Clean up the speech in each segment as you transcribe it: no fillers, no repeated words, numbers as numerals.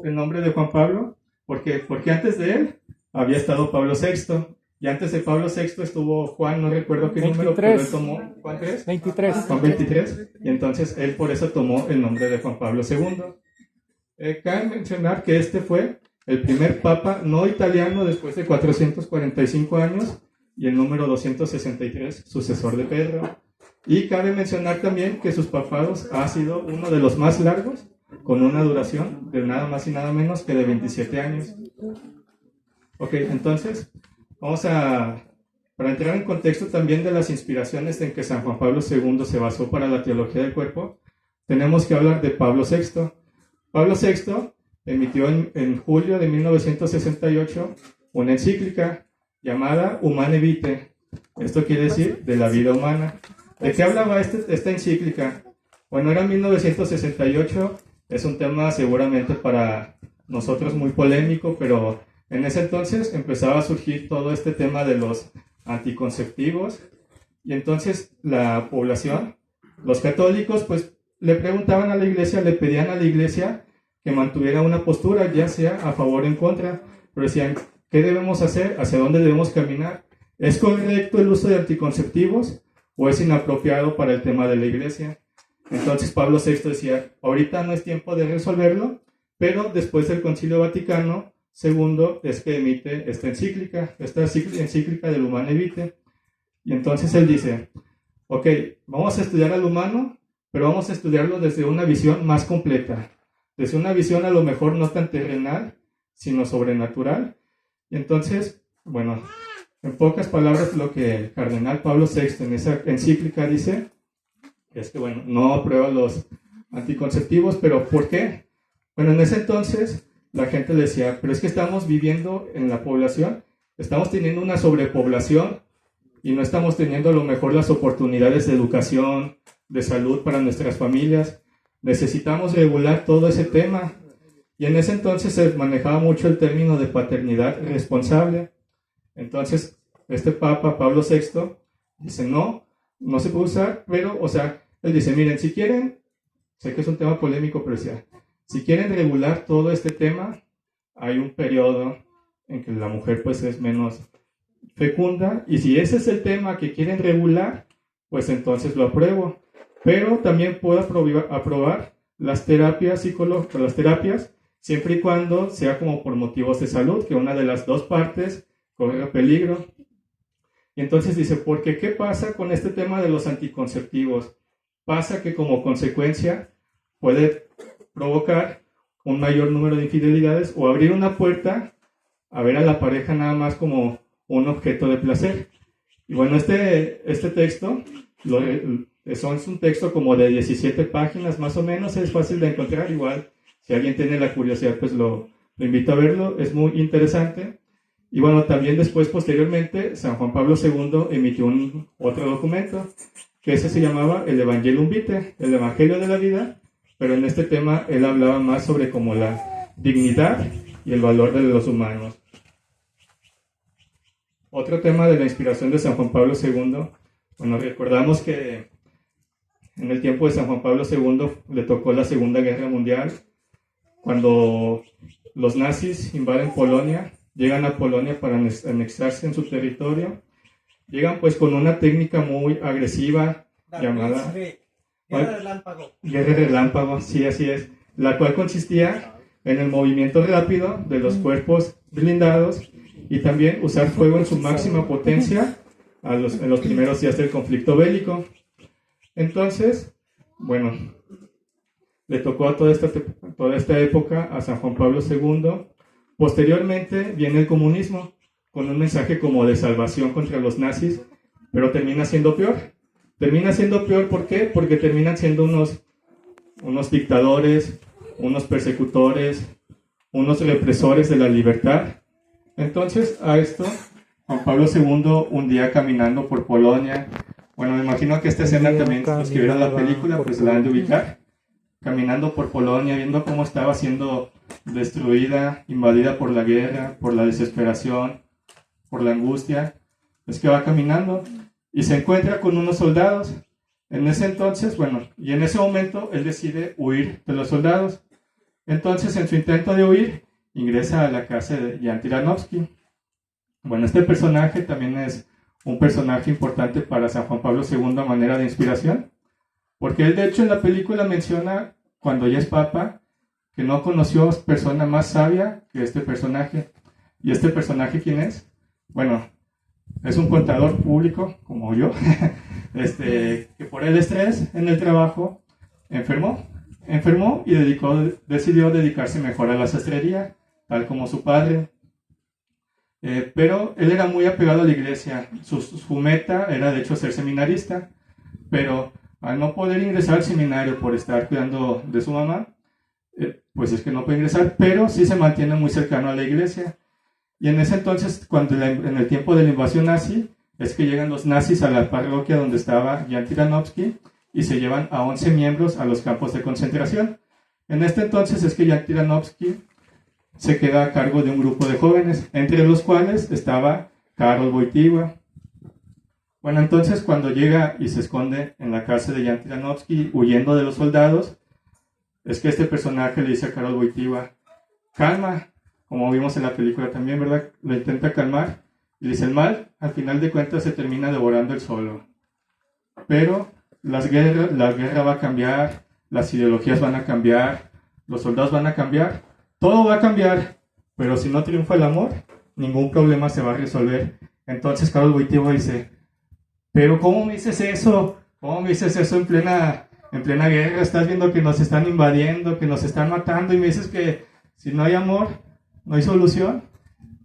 el nombre de Juan Pablo? Porque antes de él había estado Pablo VI. Y antes de Pablo VI estuvo Juan, no recuerdo qué 23. número, pero él tomó, ¿Juan 3? 23. Juan 23. Y entonces él por eso tomó el nombre de Juan Pablo II. Cabe mencionar que este fue el primer papa no italiano después de 445 años y el número 263, sucesor de Pedro. Y cabe mencionar también que sus papados ha sido uno de los más largos, con una duración de nada más y nada menos que de 27 años. Ok, entonces para entrar en contexto también de las inspiraciones en que San Juan Pablo II se basó para la teología del cuerpo, tenemos que hablar de Pablo VI. Pablo VI emitió en julio de 1968 una encíclica llamada Humane Vitae. Esto quiere decir de la vida humana. ¿De qué hablaba esta encíclica? Bueno, era 1968, es un tema seguramente para nosotros muy polémico, pero en ese entonces empezaba a surgir todo este tema de los anticonceptivos y entonces la población, los católicos, pues le preguntaban a la iglesia, le pedían a la iglesia que mantuviera una postura, ya sea a favor o en contra, pero decían, ¿qué debemos hacer? ¿Hacia dónde debemos caminar? ¿Es correcto el uso de anticonceptivos o es inapropiado para el tema de la iglesia? Entonces Pablo VI decía, ahorita no es tiempo de resolverlo, pero después del Concilio Vaticano II es que emite esta encíclica del Humane Vitae. Y entonces él dice, ok, vamos a estudiar al humano, pero vamos a estudiarlo desde una visión más completa, desde una visión a lo mejor no tan terrenal, sino sobrenatural. Y entonces, bueno, en pocas palabras lo que el cardenal Pablo VI en esa encíclica dice es que, bueno, no aprueba los anticonceptivos, pero ¿por qué? Bueno, en ese entonces la gente decía, pero es que estamos viviendo en la población, estamos teniendo una sobrepoblación y no estamos teniendo a lo mejor las oportunidades de educación, de salud para nuestras familias. Necesitamos regular todo ese tema. Y en ese entonces se manejaba mucho el término de paternidad responsable. Entonces, este Papa, Pablo VI, dice, no se puede usar, pero, él dice, miren, si quieren, sé que es un tema polémico, pero decía, si quieren regular todo este tema, hay un periodo en que la mujer pues es menos fecunda, y si ese es el tema que quieren regular, pues entonces lo apruebo. Pero también puedo aprobar las terapias psicológicas, las terapias, siempre y cuando sea como por motivos de salud, que una de las dos partes corre peligro. Y entonces dice, porque ¿qué pasa con este tema de los anticonceptivos? Pasa que como consecuencia puede provocar un mayor número de infidelidades o abrir una puerta a ver a la pareja nada más como un objeto de placer. Y bueno, este texto es un texto como de 17 páginas más o menos, es fácil de encontrar, igual si alguien tiene la curiosidad pues lo invito a verlo, es muy interesante. Y bueno, también después, posteriormente, San Juan Pablo II emitió otro documento, que ese se llamaba el Evangelium Vitae, el Evangelio de la Vida, pero en este tema él hablaba más sobre como la dignidad y el valor de los humanos. Otro tema de la inspiración de San Juan Pablo II, bueno, recordamos que en el tiempo de San Juan Pablo II le tocó la Segunda Guerra Mundial, cuando los nazis invaden Polonia, llegan a Polonia para anexarse en su territorio, llegan pues con una técnica muy agresiva llamada Guerra Relámpago. Guerra Relámpago, sí, así es, la cual consistía en el movimiento rápido de los cuerpos blindados y también usar fuego en su máxima potencia en los primeros días del conflicto bélico. Entonces, bueno, le tocó a toda esta época a San Juan Pablo II. Posteriormente viene el comunismo, con un mensaje como de salvación contra los nazis, pero termina siendo peor. Termina siendo peor, ¿por qué? Porque terminan siendo unos dictadores, unos persecutores, unos represores de la libertad. Entonces, a esto, Juan Pablo II, un día caminando por Polonia, bueno, me imagino que esta escena también, los que vieron la película, pues la han de ubicar, caminando por Polonia, viendo cómo estaba siendo destruida, invadida por la guerra, por la desesperación, por la angustia, es que va caminando y se encuentra con unos soldados. En ese entonces, bueno, y en ese momento él decide huir de los soldados. Entonces, en su intento de huir, ingresa a la casa de Jan Tiranovsky. Bueno, este personaje también es un personaje importante para San Juan Pablo II a manera de inspiración, porque él de hecho en la película menciona, cuando ya es papa, que no conoció persona más sabia que este personaje. ¿Y este personaje quién es? Bueno, es un contador público, como yo, que por el estrés en el trabajo enfermó y decidió dedicarse mejor a la sastrería, tal como su padre. Pero él era muy apegado a la iglesia. Su meta era de hecho ser seminarista, pero al no poder ingresar al seminario por estar cuidando de su mamá, pues es que no puede ingresar, pero sí se mantiene muy cercano a la iglesia. Y en ese entonces, en el tiempo de la invasión nazi, es que llegan los nazis a la parroquia donde estaba Jan Tiranovsky y se llevan a 11 miembros a los campos de concentración. En este entonces es que Jan Tiranovsky se queda a cargo de un grupo de jóvenes, entre los cuales estaba Karol Wojtyła. Bueno, entonces cuando llega y se esconde en la casa de Jan Tiranovsky, huyendo de los soldados, es que este personaje le dice a Karol Wojtyła, calma, como vimos en la película también, ¿verdad? Lo intenta calmar y dice, el mal, al final de cuentas, se termina devorando él solo. Pero la guerra va a cambiar, las ideologías van a cambiar, los soldados van a cambiar, todo va a cambiar, pero si no triunfa el amor, ningún problema se va a resolver. Entonces Karol Wojtyła dice, pero ¿cómo me dices eso? ¿Cómo me dices eso en plena guerra? Estás viendo que nos están invadiendo, que nos están matando y me dices que si no hay amor, no hay solución.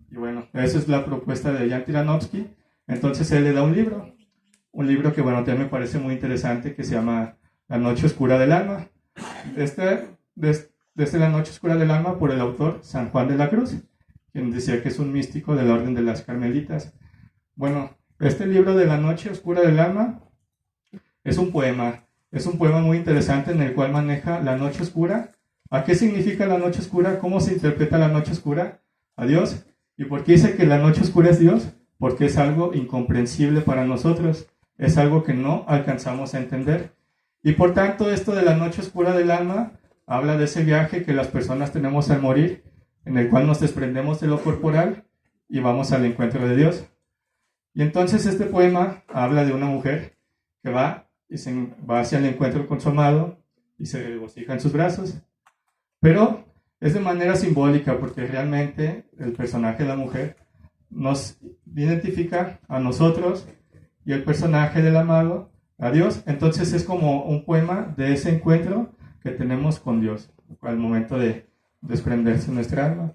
Y bueno, esa es la propuesta de Jan Tiranovsky. Entonces él le da un libro que bueno, también me parece muy interesante, que se llama La Noche Oscura del Alma. Desde La Noche Oscura del Alma, por el autor San Juan de la Cruz, quien decía que es un místico de la Orden de las Carmelitas. Bueno, este libro de La Noche Oscura del Alma es un poema muy interesante en el cual maneja la noche oscura. ¿A qué significa la noche oscura? ¿Cómo se interpreta la noche oscura? A Dios. ¿Y por qué dice que la noche oscura es Dios? Porque es algo incomprensible para nosotros, es algo que no alcanzamos a entender. Y por tanto, esto de la noche oscura del alma habla de ese viaje que las personas tenemos al morir, en el cual nos desprendemos de lo corporal y vamos al encuentro de Dios. Y entonces este poema habla de una mujer que va hacia el encuentro con su amado y se regocija en sus brazos. Pero es de manera simbólica, porque realmente el personaje de la mujer nos identifica a nosotros y el personaje del amado a Dios. Entonces es como un poema de ese encuentro que tenemos con Dios al momento de desprenderse nuestra alma.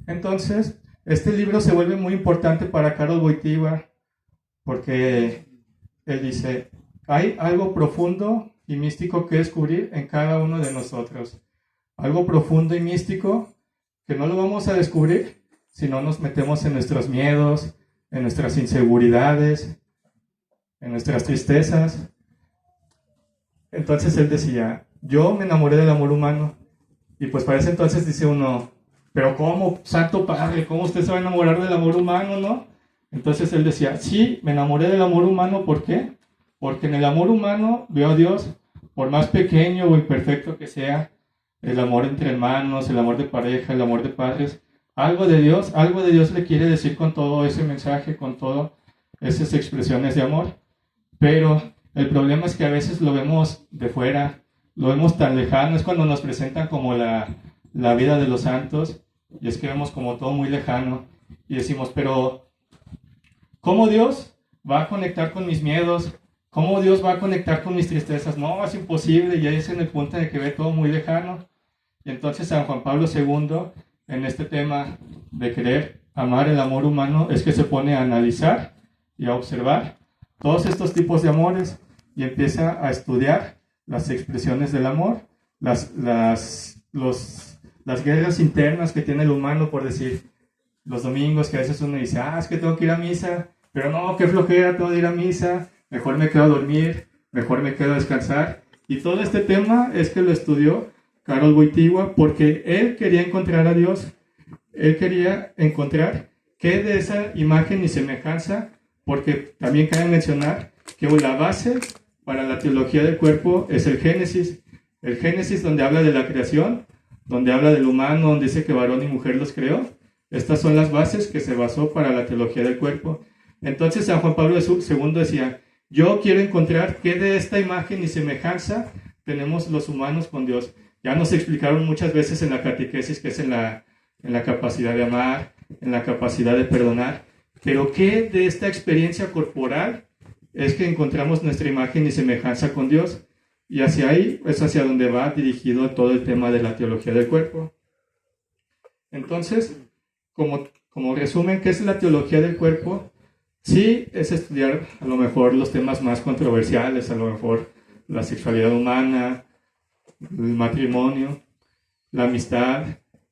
Entonces, este libro se vuelve muy importante para Karol Wojtyła, porque él dice, hay algo profundo y místico que descubrir en cada uno de nosotros. Algo profundo y místico que no lo vamos a descubrir si no nos metemos en nuestros miedos, en nuestras inseguridades, en nuestras tristezas. Entonces él decía, yo me enamoré del amor humano. Y pues para ese entonces dice uno, pero ¿cómo, Santo Padre? ¿Cómo usted se va a enamorar del amor humano, no? Entonces él decía, sí, me enamoré del amor humano. ¿Por qué? Porque en el amor humano veo a Dios, por más pequeño o imperfecto que sea, el amor entre hermanos, el amor de pareja, el amor de padres, algo de Dios le quiere decir con todo ese mensaje, con todas esas expresiones de amor. Pero el problema es que a veces lo vemos de fuera, lo vemos tan lejano, es cuando nos presentan como la vida de los santos, y es que vemos como todo muy lejano, y decimos, pero ¿cómo Dios va a conectar con mis miedos? ¿Cómo Dios va a conectar con mis tristezas? No, es imposible, y ahí es en el punto de que ve todo muy lejano. Y entonces San Juan Pablo II, en este tema de querer amar el amor humano, es que se pone a analizar y a observar todos estos tipos de amores, y empieza a estudiar las expresiones del amor, las guerras internas que tiene el humano, por decir, los domingos que a veces uno dice, es que tengo que ir a misa, pero no, qué flojera, tengo que ir a misa, mejor me quedo a dormir, mejor me quedo a descansar. Y todo este tema es que lo estudió Karol Wojtyła porque él quería encontrar a Dios, él quería encontrar qué de esa imagen y semejanza, porque también cabe mencionar que la base para la teología del cuerpo es el Génesis, El Génesis, donde habla de la creación, donde habla del humano, donde dice que varón y mujer los creó. Estas son las bases que se basó para la teología del cuerpo. Entonces San Juan Pablo II decía, yo quiero encontrar qué de esta imagen y semejanza tenemos los humanos con Dios. Ya nos explicaron muchas veces en la catequesis que es en la capacidad de amar, en la capacidad de perdonar, pero qué de esta experiencia corporal es que encontramos nuestra imagen y semejanza con Dios. Y hacia ahí es hacia donde va dirigido todo el tema de la teología del cuerpo. Entonces, como resumen, ¿qué es la teología del cuerpo? Sí, es estudiar a lo mejor los temas más controversiales, a lo mejor la sexualidad humana, el matrimonio, la amistad,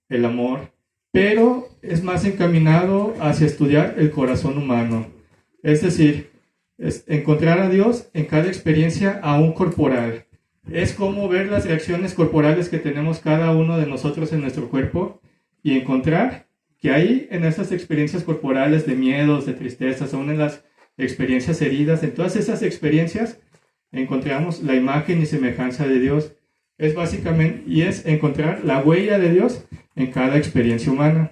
el amor, pero es más encaminado hacia estudiar el corazón humano. Es decir, es encontrar a Dios en cada experiencia aún corporal. Es como ver las reacciones corporales que tenemos cada uno de nosotros en nuestro cuerpo y encontrar que ahí en esas experiencias corporales de miedos, de tristezas, aún en las experiencias heridas, en todas esas experiencias encontramos la imagen y semejanza de Dios. Es básicamente, y es encontrar la huella de Dios en cada experiencia humana.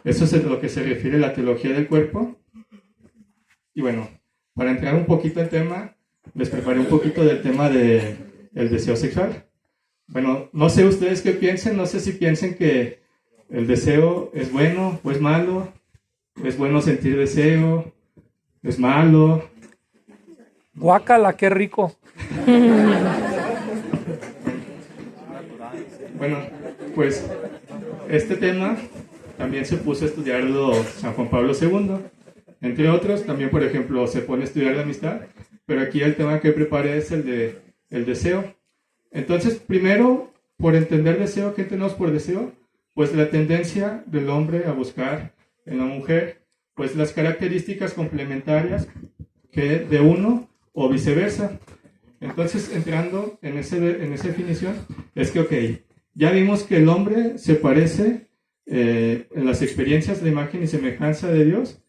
Eso es a lo que se refiere la teología del cuerpo. Y bueno, para entrar un poquito al tema, les preparé un poquito del tema del deseo sexual. Bueno, no sé ustedes qué piensen, no sé si piensen que el deseo es bueno o es malo, es bueno sentir deseo, es malo. Guácala, qué rico. Bueno, pues este tema también se puso a estudiarlo San Juan Pablo II. Entre otros, también, por ejemplo, se pone a estudiar la amistad, pero aquí el tema que preparé es el deseo. Entonces, primero, por entender deseo, ¿qué tenemos por deseo? Pues la tendencia del hombre a buscar en la mujer, pues las características complementarias que de uno o viceversa. Entonces, entrando en esa definición, es que, ok, ya vimos que el hombre se parece en las experiencias de imagen y semejanza de Dios,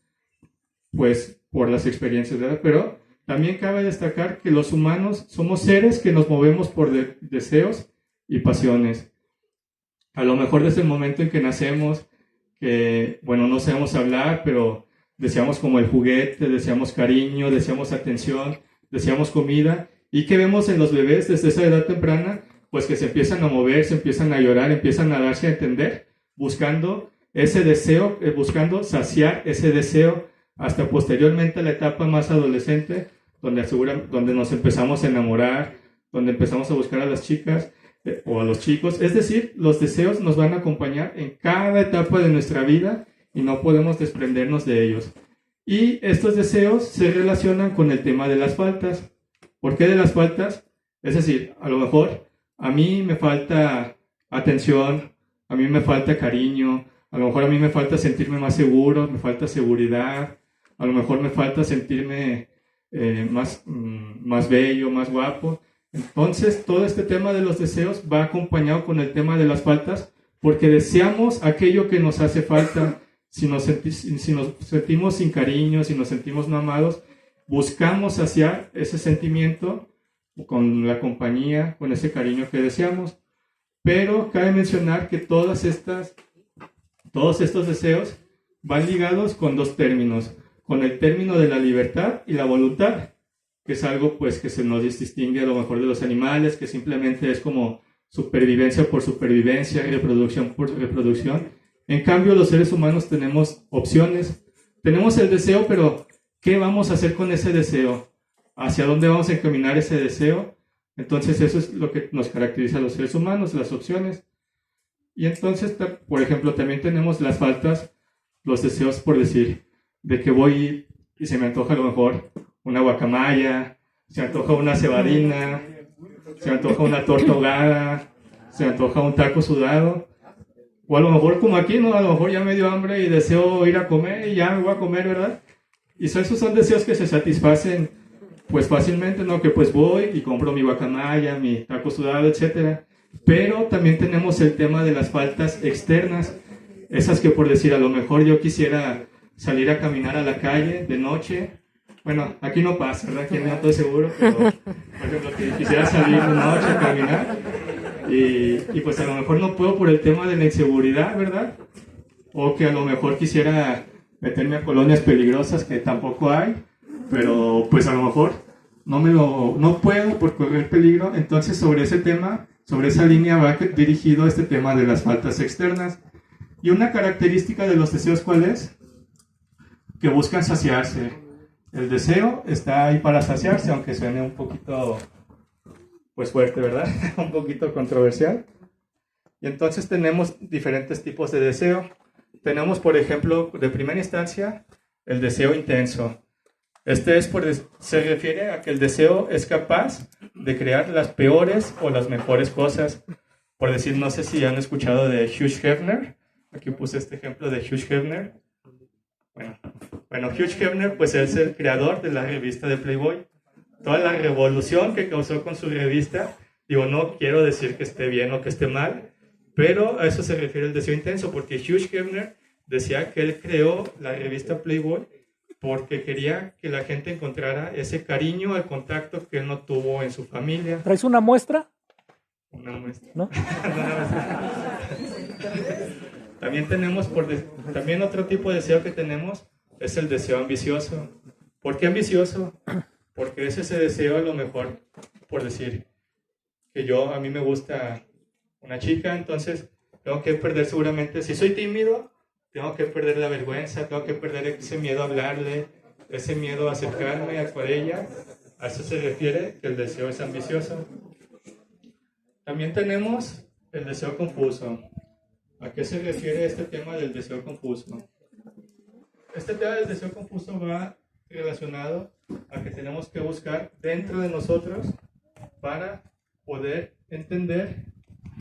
pues por las experiencias, ¿verdad? Pero también cabe destacar que los humanos somos seres que nos movemos por deseos y pasiones. A lo mejor desde el momento en que nacemos, que, bueno, no sabemos hablar, pero deseamos como el juguete, deseamos cariño, deseamos atención, deseamos comida. ¿Y qué vemos en los bebés desde esa edad temprana? Pues que se empiezan a mover, se empiezan a llorar, empiezan a darse a entender, buscando ese deseo, buscando saciar ese deseo, hasta posteriormente a la etapa más adolescente, donde nos empezamos a enamorar, donde empezamos a buscar a las chicas o a los chicos. Es decir, los deseos nos van a acompañar en cada etapa de nuestra vida y no podemos desprendernos de ellos. Y estos deseos se relacionan con el tema de las faltas. ¿Por qué de las faltas? Es decir, a lo mejor a mí me falta atención, a mí me falta cariño, a lo mejor a mí me falta sentirme más seguro, me falta seguridad, a lo mejor me falta sentirme más bello, más guapo. Entonces, todo este tema de los deseos va acompañado con el tema de las faltas, porque deseamos aquello que nos hace falta. Si nos sentimos sin cariño, si nos sentimos no amados, buscamos saciar ese sentimiento con la compañía, con ese cariño que deseamos. Pero cabe mencionar que todos estos deseos van ligados con dos términos, con el término de la libertad y la voluntad, que es algo pues que se nos distingue a lo mejor de los animales, que simplemente es como supervivencia por supervivencia y reproducción por reproducción. En cambio, los seres humanos tenemos opciones, tenemos el deseo, pero ¿qué vamos a hacer con ese deseo? ¿Hacia dónde vamos a encaminar ese deseo? Entonces eso es lo que nos caracteriza a los seres humanos, las opciones. Y entonces, por ejemplo, también tenemos las faltas, los deseos por decir, de que voy y se me antoja a lo mejor una guacamaya, se me antoja una cebadina, se me antoja una torta ahogada, se me antoja un taco sudado. O a lo mejor como aquí, ¿no? A lo mejor ya me dio hambre y deseo ir a comer y ya me voy a comer, ¿verdad? Y esos son deseos que se satisfacen pues fácilmente, ¿no? Que pues voy y compro mi guacamaya, mi taco sudado, etc. Pero también tenemos el tema de las faltas externas, esas que por decir, a lo mejor yo quisiera salir a caminar a la calle de noche. Bueno, aquí no pasa, ¿verdad? Aquí no estoy seguro, pero por ejemplo, que quisiera salir de noche a caminar Y pues a lo mejor no puedo por el tema de la inseguridad, ¿verdad? O que a lo mejor quisiera meterme a colonias peligrosas que tampoco hay, pero pues a lo mejor no puedo por correr peligro. Entonces sobre ese tema, sobre esa línea va dirigido este tema de las faltas externas. Y una característica de los deseos, ¿cuál es? Que buscan saciarse. El deseo está ahí para saciarse, aunque suene un poquito pues fuerte, ¿verdad? Un poquito controversial. Y entonces tenemos diferentes tipos de deseo. Tenemos, por ejemplo, de primera instancia, el deseo intenso. Se refiere a que el deseo es capaz de crear las peores o las mejores cosas. Por decir, no sé si han escuchado de Hugh Hefner. Aquí puse este ejemplo de Hugh Hefner. Bueno, Hugh Hefner pues es el creador de la revista de Playboy. Toda la revolución que causó con su revista, digo, no quiero decir que esté bien o que esté mal, pero a eso se refiere el deseo intenso, porque Hugh Hefner decía que él creó la revista Playboy porque quería que la gente encontrara ese cariño al contacto que él no tuvo en su familia. ¿Traes una muestra? Una muestra. ¿No? También tenemos, también otro tipo de deseo que tenemos es el deseo ambicioso. ¿Por qué ambicioso? Porque es ese deseo a lo mejor, por decir, que a mí me gusta una chica, entonces tengo que perder seguramente, si soy tímido, tengo que perder la vergüenza, tengo que perder ese miedo a hablarle, ese miedo a acercarme a por ella. A eso se refiere que el deseo es ambicioso. También tenemos el deseo confuso. ¿A qué se refiere este tema del deseo confuso? Este tema del deseo confuso va relacionado a que tenemos que buscar dentro de nosotros para poder entender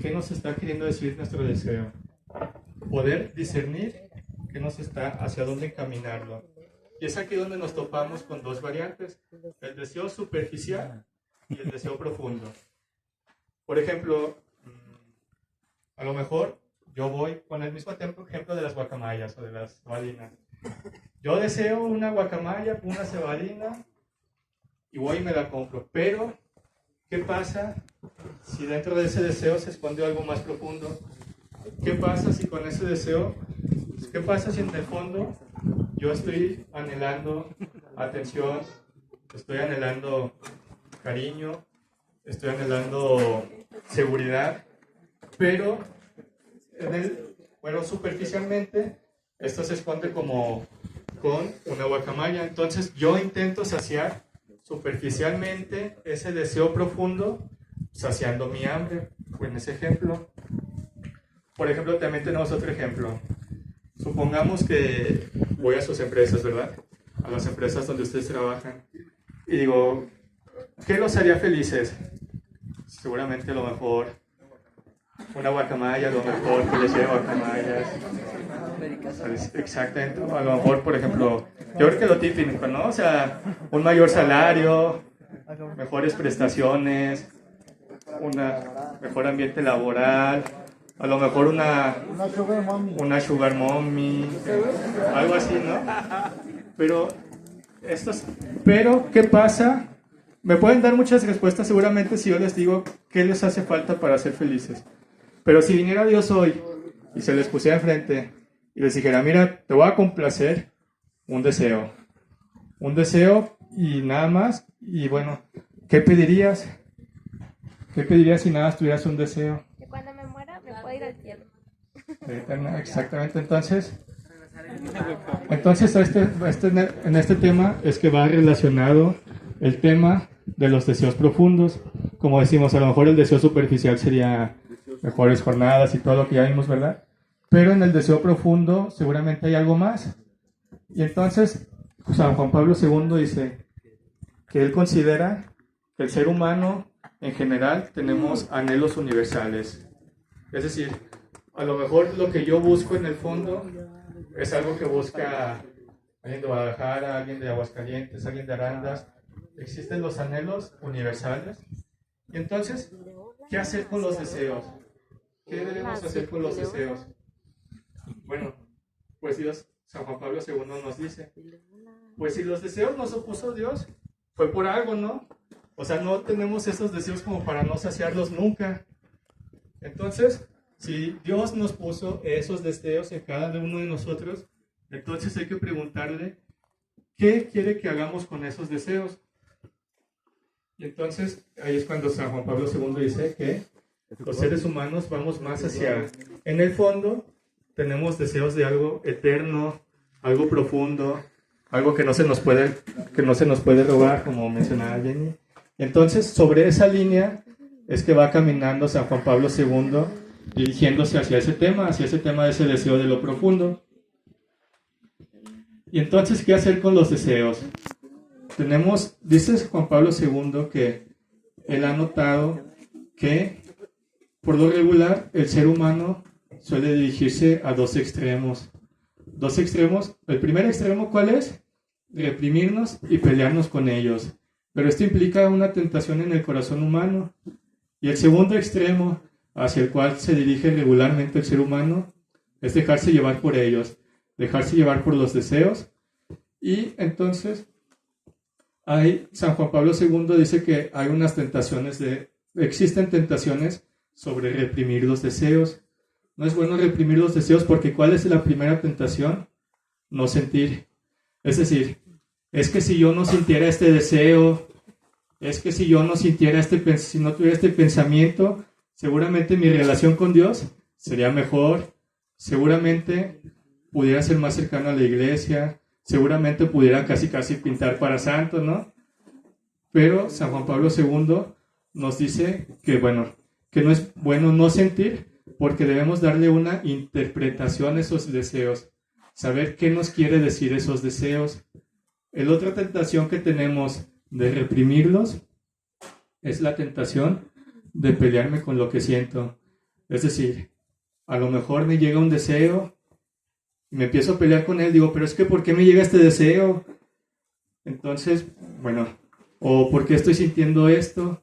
qué nos está queriendo decir nuestro deseo. Poder discernir qué nos está, hacia dónde encaminarlo. Y es aquí donde nos topamos con dos variantes, el deseo superficial y el deseo profundo. Por ejemplo, a lo mejor yo voy con el mismo ejemplo de las guacamayas o de las cebalinas. Yo deseo una guacamaya, una cebalina y voy y me la compro. Pero, ¿qué pasa si dentro de ese deseo se esconde algo más profundo? ¿Qué pasa si con ese deseo, qué pasa si en el fondo yo estoy anhelando atención, estoy anhelando cariño, estoy anhelando seguridad, pero superficialmente esto se esconde como con una guacamaya? Entonces yo intento saciar superficialmente ese deseo profundo, saciando mi hambre. En ese ejemplo. Por ejemplo, también tenemos otro ejemplo. Supongamos que voy a sus empresas, ¿verdad? A las empresas donde ustedes trabajan. Y digo, ¿qué los haría felices? Seguramente a lo mejor una guacamaya, a lo mejor que les lleve guacamayas. Exactamente. A lo mejor, por ejemplo, yo creo que lo típico, ¿no? O sea, un mayor salario, mejores prestaciones, un mejor ambiente laboral, a lo mejor una sugar mommy, algo así, ¿no? Pero ¿qué pasa? Me pueden dar muchas respuestas seguramente si yo les digo qué les hace falta para ser felices. Pero si viniera Dios hoy y se les pusiera enfrente y les dijera, mira, te voy a complacer un deseo y nada más, y bueno, ¿qué pedirías? ¿Qué pedirías si nada más tuvieras un deseo? Que cuando me muera me pueda ir al cielo. Exactamente, entonces en este tema es que va relacionado el tema de los deseos profundos. Como decimos, a lo mejor el deseo superficial sería mejores jornadas y todo lo que ya vimos, ¿verdad? Pero en el deseo profundo seguramente hay algo más. Y entonces San Juan Pablo II dice que él considera que el ser humano en general tenemos anhelos universales. Es decir, a lo mejor lo que yo busco en el fondo es algo que busca alguien de Guadalajara, alguien de Aguascalientes, alguien de Arandas. Existen los anhelos universales. Y entonces, ¿qué hacer con los deseos? ¿Qué debemos hacer con los deseos? Bueno, pues San Juan Pablo II nos dice, pues si los deseos nos opuso Dios, fue por algo, ¿no? O sea, no tenemos esos deseos como para no saciarlos nunca. Entonces, si Dios nos puso esos deseos en cada uno de nosotros, entonces hay que preguntarle, ¿qué quiere que hagamos con esos deseos? Y entonces, ahí es cuando San Juan Pablo II dice que los seres humanos vamos más hacia, en el fondo, tenemos deseos de algo eterno, algo profundo, algo que no se nos puede robar, como mencionaba Jenny. Entonces, sobre esa línea es que va caminando San Juan Pablo II, dirigiéndose hacia ese tema de ese deseo de lo profundo. Y entonces, ¿qué hacer con los deseos? Dice Juan Pablo II que él ha notado que, por lo regular, el ser humano suele dirigirse a dos extremos. Dos extremos. El primer extremo, ¿cuál es? Reprimirnos y pelearnos con ellos. Pero esto implica una tentación en el corazón humano. Y el segundo extremo, hacia el cual se dirige regularmente el ser humano, es dejarse llevar por ellos, dejarse llevar por los deseos. Y entonces, San Juan Pablo II dice que hay unas tentaciones existen tentaciones sobre reprimir los deseos. No es bueno reprimir los deseos porque ¿cuál es la primera tentación? No sentir. Es decir, es que si yo no sintiera este deseo, es que si yo no sintiera si no tuviera este pensamiento, seguramente mi relación con Dios sería mejor, seguramente pudiera ser más cercano a la iglesia, seguramente pudiera casi pintar para santo, ¿no? Pero San Juan Pablo II nos dice que, que no es bueno no sentir, porque debemos darle una interpretación a esos deseos, saber qué nos quiere decir esos deseos. La otra tentación que tenemos de reprimirlos es la tentación de pelearme con lo que siento. Es decir, a lo mejor me llega un deseo y me empiezo a pelear con él, digo, pero es que ¿por qué me llega este deseo? Entonces, o ¿por qué estoy sintiendo esto?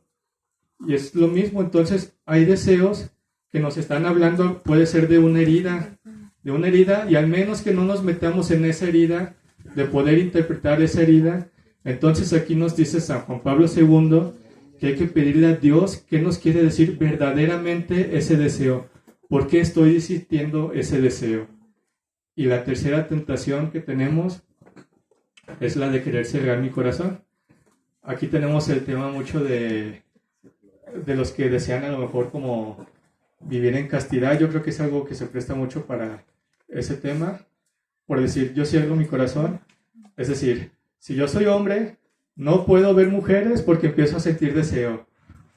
Y es lo mismo, entonces hay deseos que nos están hablando, puede ser de una herida, y al menos que no nos metamos en esa herida, de poder interpretar esa herida, entonces aquí nos dice San Juan Pablo II que hay que pedirle a Dios qué nos quiere decir verdaderamente ese deseo, por qué estoy sintiendo ese deseo. Y la tercera tentación que tenemos es la de querer cerrar mi corazón. Aquí tenemos el tema mucho de los que desean a lo mejor como vivir en castidad. Yo creo que es algo que se presta mucho para ese tema, por decir, yo cierro mi corazón. Es decir, si yo soy hombre, no puedo ver mujeres porque empiezo a sentir deseo.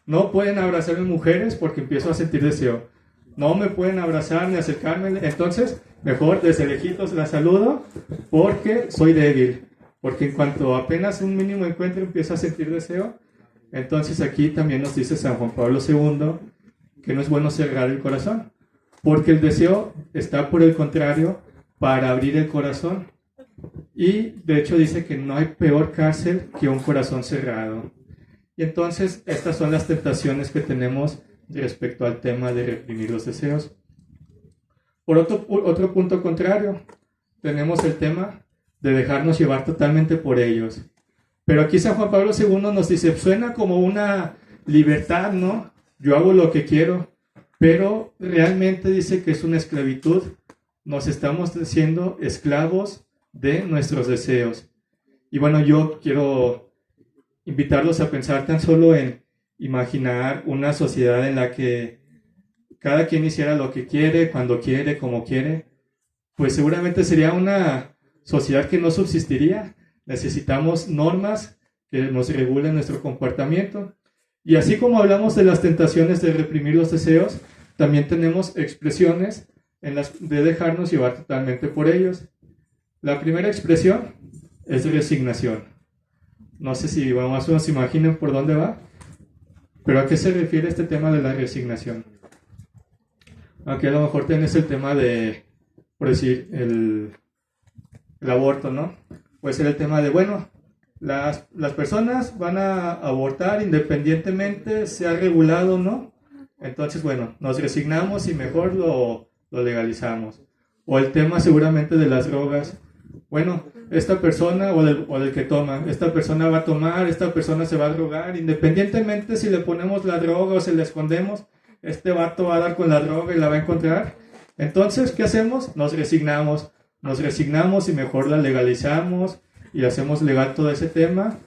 No pueden abrazarme mujeres porque empiezo a sentir deseo. No me pueden abrazar ni acercarme. Entonces, mejor desde lejitos la saludo porque soy débil. Porque en cuanto apenas un mínimo encuentro empiezo a sentir deseo. Entonces aquí también nos dice San Juan Pablo II que no es bueno cerrar el corazón. Porque el deseo está, por el contrario, para abrir el corazón. Y de hecho dice que no hay peor cárcel que un corazón cerrado. Y entonces estas son las tentaciones que tenemos respecto al tema de reprimir los deseos. Por otro punto contrario, tenemos el tema de dejarnos llevar totalmente por ellos. Pero aquí San Juan Pablo II nos dice, suena como una libertad, ¿no? Yo hago lo que quiero, pero realmente dice que es una esclavitud. Nos estamos haciendo esclavos de nuestros deseos. Y yo quiero invitarlos a pensar tan solo en imaginar una sociedad en la que cada quien hiciera lo que quiere, cuando quiere, como quiere, pues seguramente sería una sociedad que no subsistiría. Necesitamos normas que nos regulen nuestro comportamiento. Y así como hablamos de las tentaciones de reprimir los deseos, también tenemos expresiones de dejarnos llevar totalmente por ellos. La primera expresión es resignación. No sé si más o menos se imaginen por dónde va, pero ¿a qué se refiere este tema de la resignación? Aquí a lo mejor tenés el tema de, por decir, el aborto, ¿no? Puede ser el tema de, las personas van a abortar independientemente sea regulado o no. Entonces, nos resignamos y mejor lo legalizamos. O el tema seguramente de las drogas. Esta persona o del que toma, esta persona va a tomar, esta persona se va a drogar, independientemente si le ponemos la droga o se la escondemos, este vato va a dar con la droga y la va a encontrar. Entonces, ¿qué hacemos? Nos resignamos y mejor la legalizamos y hacemos legal todo ese tema.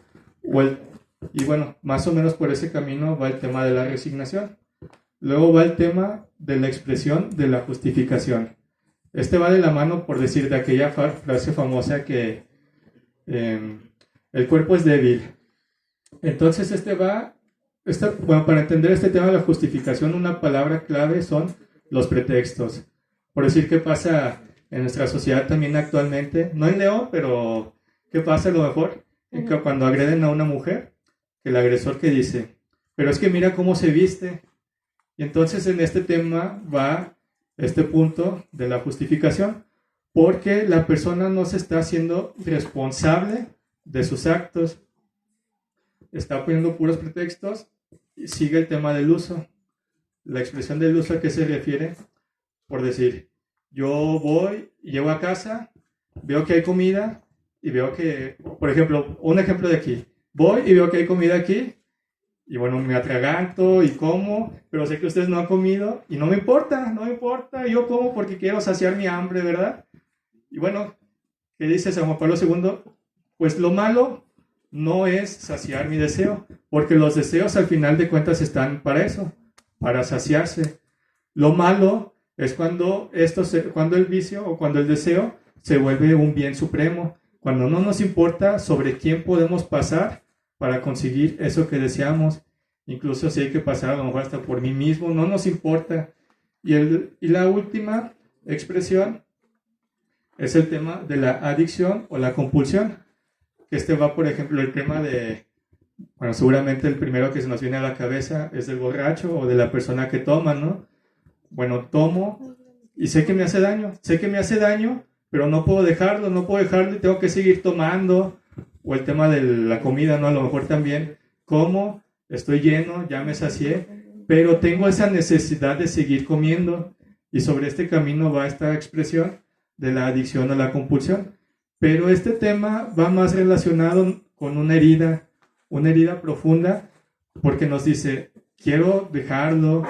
Y bueno, más o menos por ese camino va el tema de la resignación. Luego va el tema de la expresión de la justificación. Este va de la mano, por decir, de aquella frase famosa que el cuerpo es débil. Entonces bueno, para entender este tema de la justificación, una palabra clave son los pretextos. Por decir, ¿qué pasa en nuestra sociedad también actualmente? No en León, pero ¿qué pasa a lo mejor? En que cuando agreden a una mujer, que el agresor que dice, pero es que mira cómo se viste. Y entonces en este tema va este punto de la justificación, porque la persona no se está haciendo responsable de sus actos, está poniendo puros pretextos y sigue el tema del uso. La expresión del uso a qué se refiere, por decir, yo voy, llego a casa, veo que hay comida y veo que, por ejemplo, un ejemplo de aquí, voy y veo que hay comida aquí y bueno, me atraganto y como, pero sé que ustedes no han comido y no me importa, yo como porque quiero saciar mi hambre, ¿verdad? Y bueno, ¿qué dice San Juan Pablo II? Pues lo malo no es saciar mi deseo, porque los deseos al final de cuentas están para eso, para saciarse. Lo malo es cuando el vicio o cuando el deseo se vuelve un bien supremo, cuando no nos importa sobre quién podemos pasar para conseguir eso que deseamos, incluso si hay que pasar a lo mejor hasta por mí mismo, no nos importa. Y la última expresión es el tema de la adicción o la compulsión, que va, por ejemplo, el tema de, bueno, seguramente el primero que se nos viene a la cabeza es del borracho o de la persona que toma, ¿no? Bueno, tomo y sé que me hace daño, pero no puedo dejarlo y tengo que seguir tomando. O el tema de la comida, ¿no? A lo mejor también como, estoy lleno, ya me sacié, pero tengo esa necesidad de seguir comiendo. Y sobre este camino va esta expresión de la adicción o la compulsión. Pero este tema va más relacionado con una herida profunda, porque nos dice, quiero dejarlo,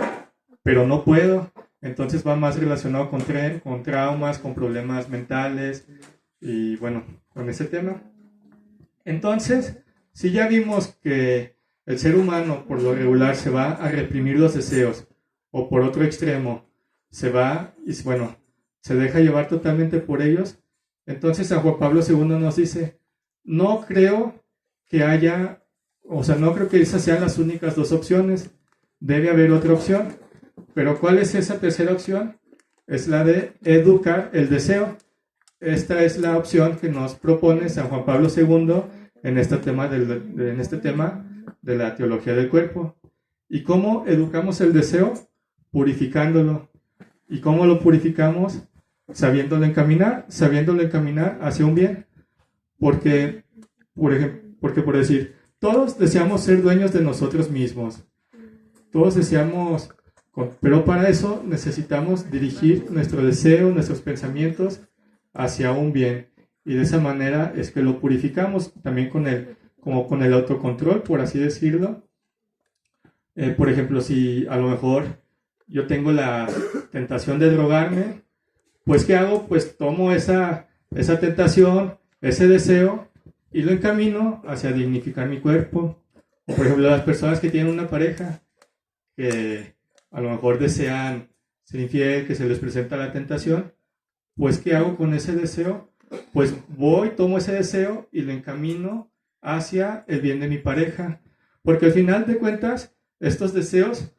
pero no puedo. Entonces va más relacionado con traumas, con problemas mentales y bueno, con ese tema. Entonces, si ya vimos que el ser humano por lo regular se va a reprimir los deseos, o por otro extremo, se va y bueno, se deja llevar totalmente por ellos, entonces San Juan Pablo II nos dice, no creo que esas sean las únicas dos opciones, debe haber otra opción, pero ¿cuál es esa tercera opción? Es la de educar el deseo. Esta es la opción que nos propone San Juan Pablo II en este tema de la teología del cuerpo. ¿Y cómo educamos el deseo? Purificándolo. ¿Y cómo lo purificamos? Sabiéndolo encaminar hacia un bien. Porque, por decir, todos deseamos ser dueños de nosotros mismos. Todos deseamos, pero para eso necesitamos dirigir nuestro deseo, nuestros pensamientos hacia un bien, y de esa manera es que lo purificamos también como con el autocontrol, por así decirlo. Por ejemplo, si a lo mejor yo tengo la tentación de drogarme, pues ¿qué hago? Pues tomo esa tentación, ese deseo, y lo encamino hacia dignificar mi cuerpo. O por ejemplo, las personas que tienen una pareja que a lo mejor desean ser infiel, que se les presenta la tentación, pues ¿qué hago con ese deseo? Pues tomo ese deseo y lo encamino hacia el bien de mi pareja. Porque al final de cuentas, estos deseos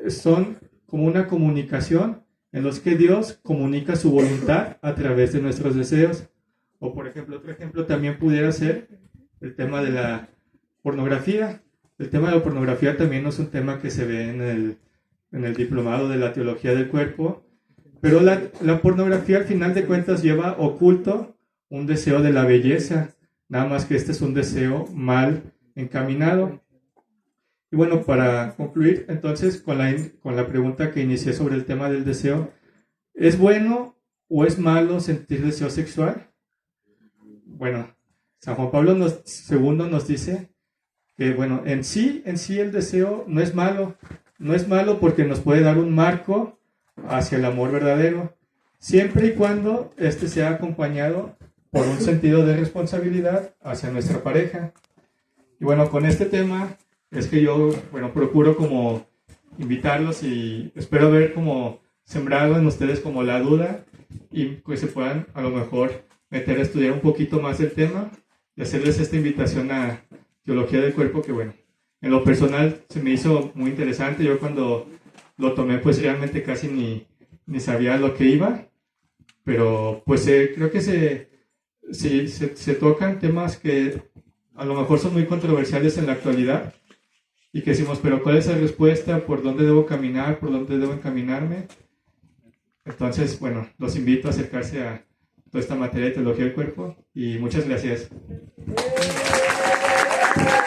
son como una comunicación en los que Dios comunica su voluntad a través de nuestros deseos. O por ejemplo, otro ejemplo también pudiera ser el tema de la pornografía. El tema de la pornografía también no es un tema que se ve en el diplomado de la teología del cuerpo, pero la pornografía al final de cuentas lleva oculto un deseo de la belleza, nada más que este es un deseo mal encaminado. Y bueno, para concluir entonces con la pregunta que inicié sobre el tema del deseo, ¿es bueno o es malo sentir deseo sexual? Bueno, San Juan Pablo II nos dice que bueno, en sí el deseo no es malo, no es malo porque nos puede dar un marco hacia el amor verdadero, siempre y cuando este sea acompañado por un sentido de responsabilidad hacia nuestra pareja. Y bueno, con este tema es que yo, bueno, procuro como invitarlos y espero ver como sembrado en ustedes como la duda y pues se puedan a lo mejor meter a estudiar un poquito más el tema y hacerles esta invitación a teología del cuerpo que bueno, en lo personal se me hizo muy interesante. Yo cuando lo tomé pues realmente casi ni sabía lo que iba, pero pues creo que se tocan temas que a lo mejor son muy controversiales en la actualidad y que decimos, pero ¿cuál es la respuesta? ¿Por dónde debo caminar? ¿Por dónde debo encaminarme? Entonces, bueno, los invito a acercarse a toda esta materia de teología del cuerpo y muchas gracias.